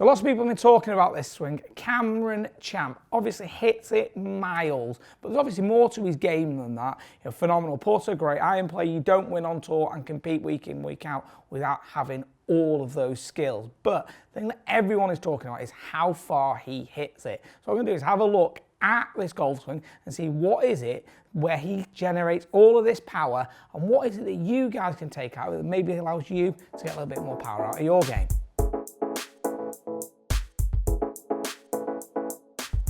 So lots of people have been talking about this swing. Cameron Champ obviously hits it miles, but there's obviously more to his game than that. Phenomenal putter, great iron play. You don't win on tour and compete week in, week out without having all of those skills. But the thing that everyone is talking about is how far he hits it. So what I'm going to do is have a look at this golf swing and see what is it where he generates all of this power, and what is it that you guys can take out that maybe allows you to get a little bit more power out of your game.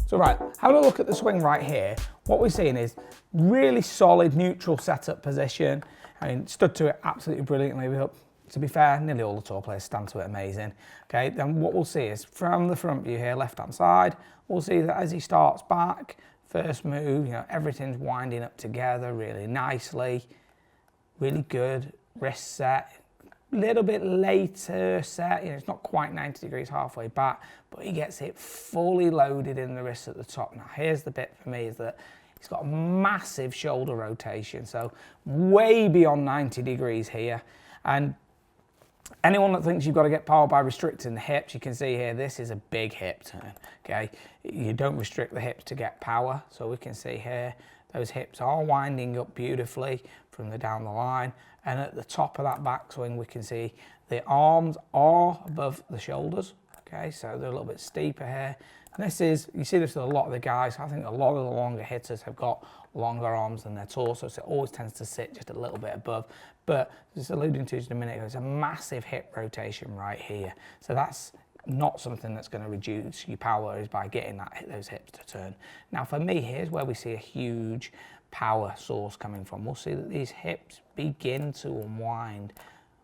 So right, having a look at the swing right here, what we're seeing is really solid neutral setup position. I mean, stood to it absolutely brilliantly. To be fair, nearly all the tour players stand to it amazing. Okay, then what we'll see is from the front view here, left-hand side, we'll see that as he starts back, first move, everything's winding up together really nicely, really good wrist set. Little bit later set, it's not quite 90 degrees halfway back, but he gets it fully loaded in the wrist at the top. Now here's the bit for me, is that he's got a massive shoulder rotation, so way beyond 90 degrees here. And anyone that thinks you've got to get power by restricting the hips, you can see here, this is a big hip turn, okay? You don't restrict the hips to get power, so we can see here, those hips are winding up beautifully from the down the line. And at the top of that backswing, we can see the arms are above the shoulders. Okay, so they're a little bit steeper here. And this is, you see this with a lot of the guys. I think a lot of the longer hitters have got longer arms than their torso, so it always tends to sit just a little bit above. But just alluding to just a minute ago, it's a massive hip rotation right here. So that's not something that's going to reduce your power, is by getting those hips to turn. Now for me, here's where we see a huge power source coming from. We'll see that these hips begin to unwind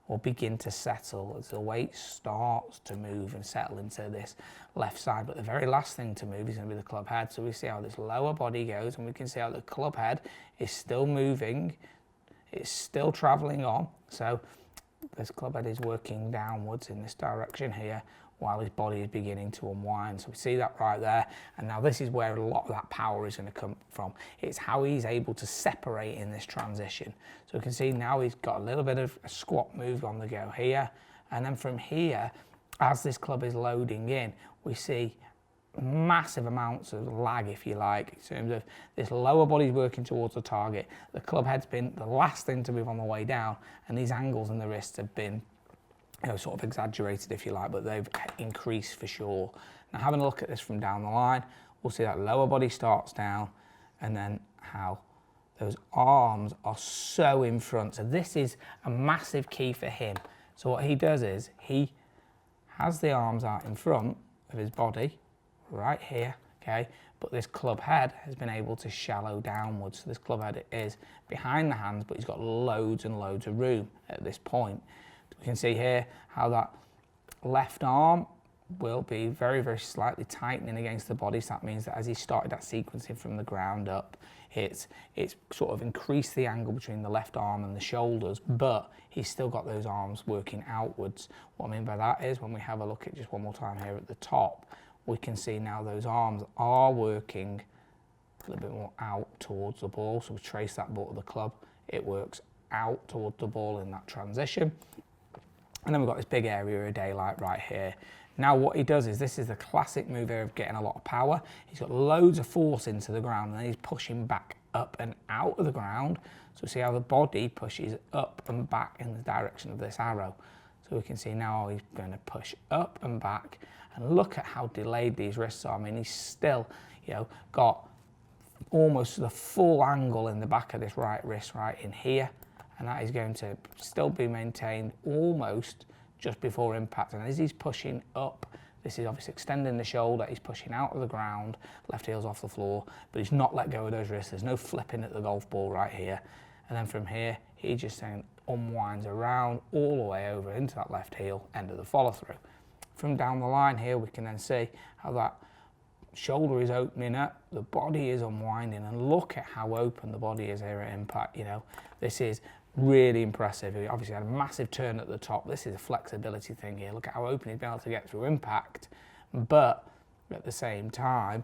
or begin to settle as the weight starts to move and settle into this left side. But the very last thing to move is going to be the club head. So we see how this lower body goes, and we can see how the club head is still moving. It's still traveling on. So this club head is working downwards in this direction here, while his body is beginning to unwind. So we see that right there. And now this is where a lot of that power is going to come from. It's how he's able to separate in this transition. So we can see now he's got a little bit of a squat move on the go here. And then from here, as this club is loading in, we see massive amounts of lag, if you like, in terms of this lower body's working towards the target. The club head's been the last thing to move on the way down, and these angles in the wrists have been sort of exaggerated, if you like, but they've increased for sure. Now having a look at this from down the line, we'll see that lower body starts down, and then how those arms are so in front. So this is a massive key for him. So what he does is he has the arms out in front of his body, right here, okay, but this club head has been able to shallow downwards. So this club head is behind the hands, but he's got loads and loads of room at this point. We can see here how that left arm will be very, very slightly tightening against the body. So that means that as he started that sequencing from the ground up, it's sort of increased the angle between the left arm and the shoulders, but he's still got those arms working outwards. What I mean by that is when we have a look at just one more time here at the top, we can see now those arms are working a little bit more out towards the ball. So we trace that ball to the club, it works out towards the ball in that transition. And then we've got this big area of daylight right here. Now what he does is, this is the classic move here of getting a lot of power. He's got loads of force into the ground, and then he's pushing back up and out of the ground. So see how the body pushes up and back in the direction of this arrow. So we can see now he's going to push up and back, and look at how delayed these wrists are. I mean, he's still, got almost the full angle in the back of this right wrist right in here. And that is going to still be maintained almost just before impact. And as he's pushing up, this is obviously extending the shoulder, he's pushing out of the ground, left heel's off the floor, but he's not let go of those wrists. There's no flipping at the golf ball right here. And then from here, he just then unwinds around all the way over into that left heel, end of the follow through. From down the line here, we can then see how that shoulder is opening up, the body is unwinding, and look at how open the body is here at impact. This is really impressive. He obviously had a massive turn at the top. This is a flexibility thing here. Look at how open he's been able to get through impact, but at the same time,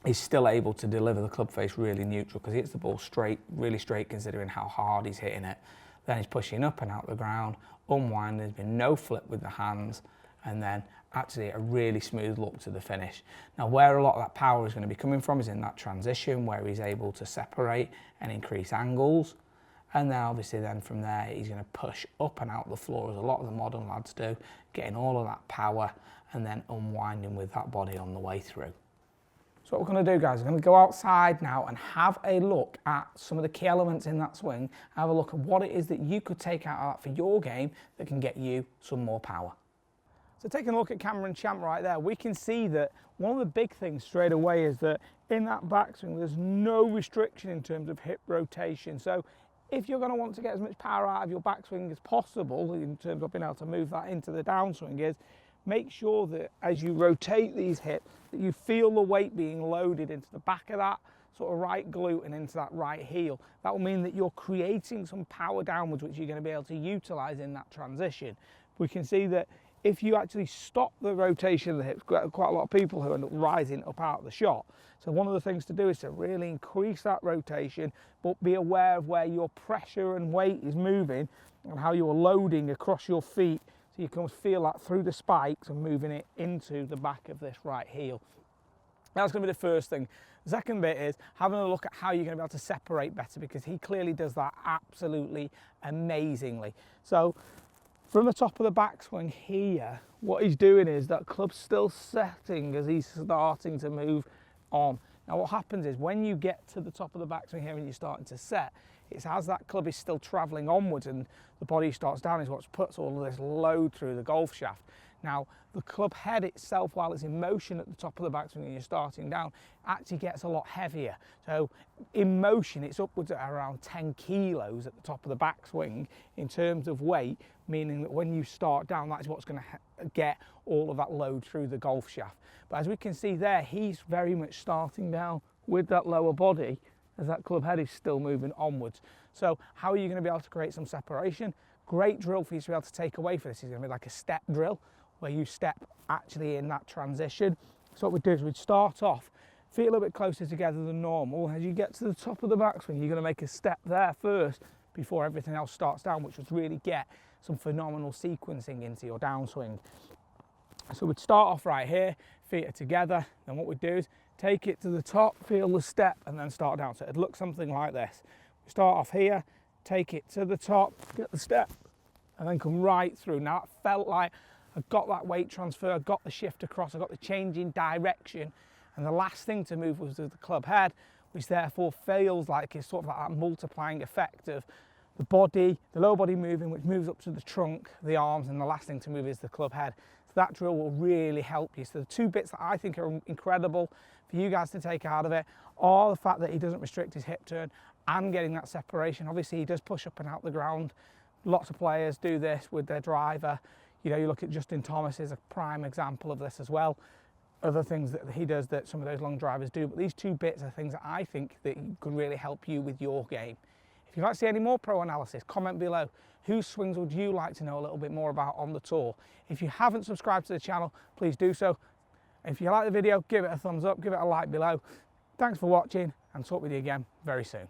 he's still able to deliver the club face really neutral, because he hits the ball straight, really straight, considering how hard he's hitting it. Then he's pushing up and out the ground, unwinding, there's been no flip with the hands, and then actually a really smooth look to the finish. Now, where a lot of that power is going to be coming from is in that transition where he's able to separate and increase angles. And then obviously then from there, he's going to push up and out the floor as a lot of the modern lads do, getting all of that power and then unwinding with that body on the way through. So what we're going to do, guys, we're going to go outside now and have a look at some of the key elements in that swing, have a look at what it is that you could take out of that for your game that can get you some more power. So taking a look at Cameron Champ right there, we can see that one of the big things straight away is that in that backswing, there's no restriction in terms of hip rotation. So if you're going to want to get as much power out of your backswing as possible, in terms of being able to move that into the downswing, is make sure that as you rotate these hips, that you feel the weight being loaded into the back of that sort of right glute and into that right heel. That will mean that you're creating some power downwards, which you're going to be able to utilize in that transition. We can see that if you actually stop the rotation of the hips, quite a lot of people who end up rising up out of the shot. So one of the things to do is to really increase that rotation, but be aware of where your pressure and weight is moving and how you're loading across your feet. So you can feel that through the spikes and moving it into the back of this right heel. That's going to be the first thing. The second bit is having a look at how you're going to be able to separate better, because he clearly does that absolutely amazingly. So from the top of the backswing here, what he's doing is that club's still setting as he's starting to move on. Now what happens is when you get to the top of the backswing here and you're starting to set, it's as that club is still travelling onwards and the body starts down is what puts all of this load through the golf shaft. Now the club head itself, while it's in motion at the top of the backswing and you're starting down, actually gets a lot heavier. So in motion it's upwards at around 10 kilos at the top of the backswing in terms of weight, meaning that when you start down, that's what's going to get all of that load through the golf shaft. But as we can see there, he's very much starting down with that lower body as that club head is still moving onwards. So how are you going to be able to create some separation? Great drill for you to be able to take away for this is going to be like a step drill, where you step actually in that transition. So what we'd do is we'd start off, feet a little bit closer together than normal. As you get to the top of the backswing, you're going to make a step there first before everything else starts down, which would really get some phenomenal sequencing into your downswing. So we'd start off right here, feet are together, then what we'd do is take it to the top, feel the step, and then start down. So it'd look something like this. We start off here, take it to the top, get the step, and then come right through. Now it felt like I got that weight transfer, I got the shift across, I got the change in direction, and the last thing to move was the club head, which therefore feels like it's sort of like that multiplying effect of the body, the lower body moving, which moves up to the trunk, the arms, and the last thing to move is the club head. So that drill will really help you. So the two bits that I think are incredible for you guys to take out of it are the fact that he doesn't restrict his hip turn and getting that separation. Obviously he does push up and out the ground. Lots of players do this with their driver. You know, you look at Justin Thomas is a prime example of this as well. Other things that he does that some of those long drivers do, but these two bits are things that I think that could really help you with your game. If you'd like to see any more pro analysis, comment below. Whose swings would you like to know a little bit more about on the tour? If you haven't subscribed to the channel, please do so. If you like the video, give it a thumbs up, give it a like below. Thanks for watching, and talk with you again very soon.